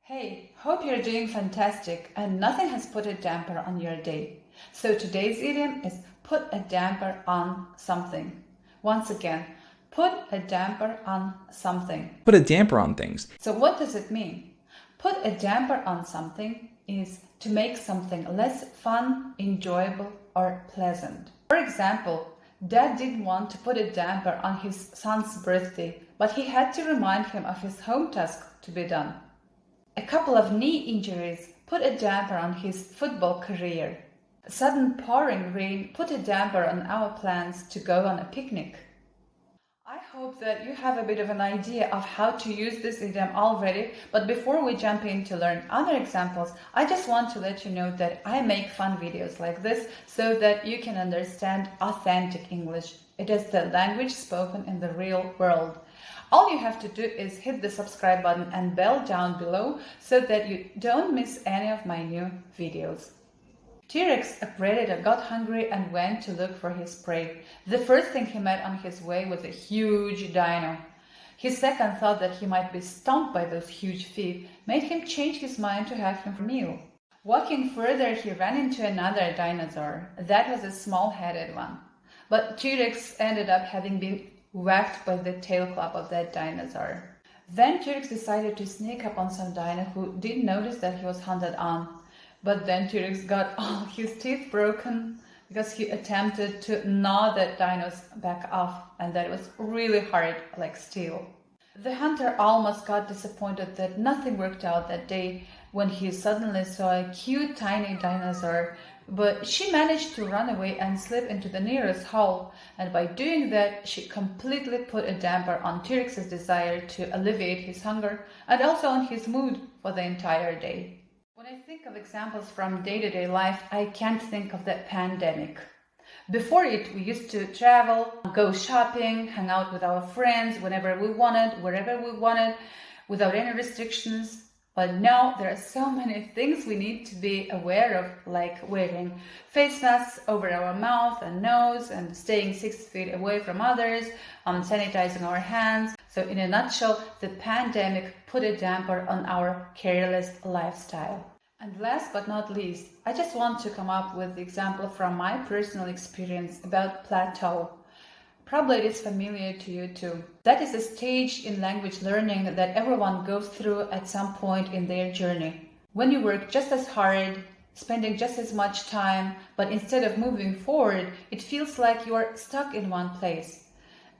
Hey, hope you're doing fantastic and nothing has put a damper on your day. So today's idiom is put a damper on something. Once again, put a damper on something. Put a damper on things. So what does it mean? Put a damper on something is to make something less fun, enjoyable, or pleasant. For example, Dad didn't want to put a damper on his son's birthday, but he had to remind him of his home task to be done. A couple of knee injuries put a damper on his football career. A sudden pouring rain put a damper on our plans to go on a picnic. I hope that you have a bit of an idea of how to use this idiom already, but before we jump in to learn other examples, I just want to let you know that I make fun videos like this so that you can understand authentic English. It is the language spoken in the real world. All you have to do is hit the subscribe button and bell down below so that you don't miss any of my new videos. T-Rex, a predator, got hungry and went to look for his prey. The first thing he met on his way was a huge dino. His second thought that he might be stomped by those huge feet made him change his mind to have him for a meal. Walking further, he ran into another dinosaur. That was a small-headed one. But T-Rex ended up having been whacked by the tail club of that dinosaur. Then T-Rex decided to sneak up on some dino who didn't notice that he was hunted on. But then T-Rex got all his teeth broken because he attempted to gnaw that dino's back off, and that was really hard, like steel. The hunter almost got disappointed that nothing worked out that day when he suddenly saw a cute tiny dinosaur, but she managed to run away and slip into the nearest hole, and by doing that she completely put a damper on T-Rex's desire to alleviate his hunger and also on his mood for the entire day. When I think of examples from day-to-day life, I can't think of the pandemic. Before it, we used to travel, go shopping, hang out with our friends whenever we wanted, wherever we wanted, without any restrictions. But now there are so many things we need to be aware of, like wearing face masks over our mouth and nose and staying 6 feet away from others, sanitizing our hands. So in a nutshell, the pandemic put a damper on our careless lifestyle. And last but not least, I just want to come up with the example from my personal experience about plateau. Probably it is familiar to you too. That is a stage in language learning that everyone goes through at some point in their journey. When you work just as hard, spending just as much time, but instead of moving forward, it feels like you are stuck in one place.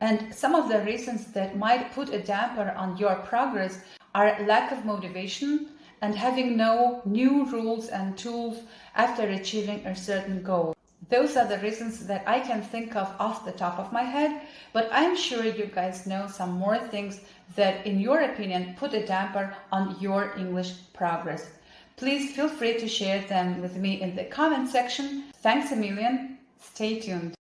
And some of the reasons that might put a damper on your progress are lack of motivation and having no new rules and tools after achieving a certain goal. Those are the reasons that I can think of off the top of my head, but I'm sure you guys know some more things that, in your opinion, put a damper on your English progress. Please feel free to share them with me in the comment section. Thanks a million. Stay tuned.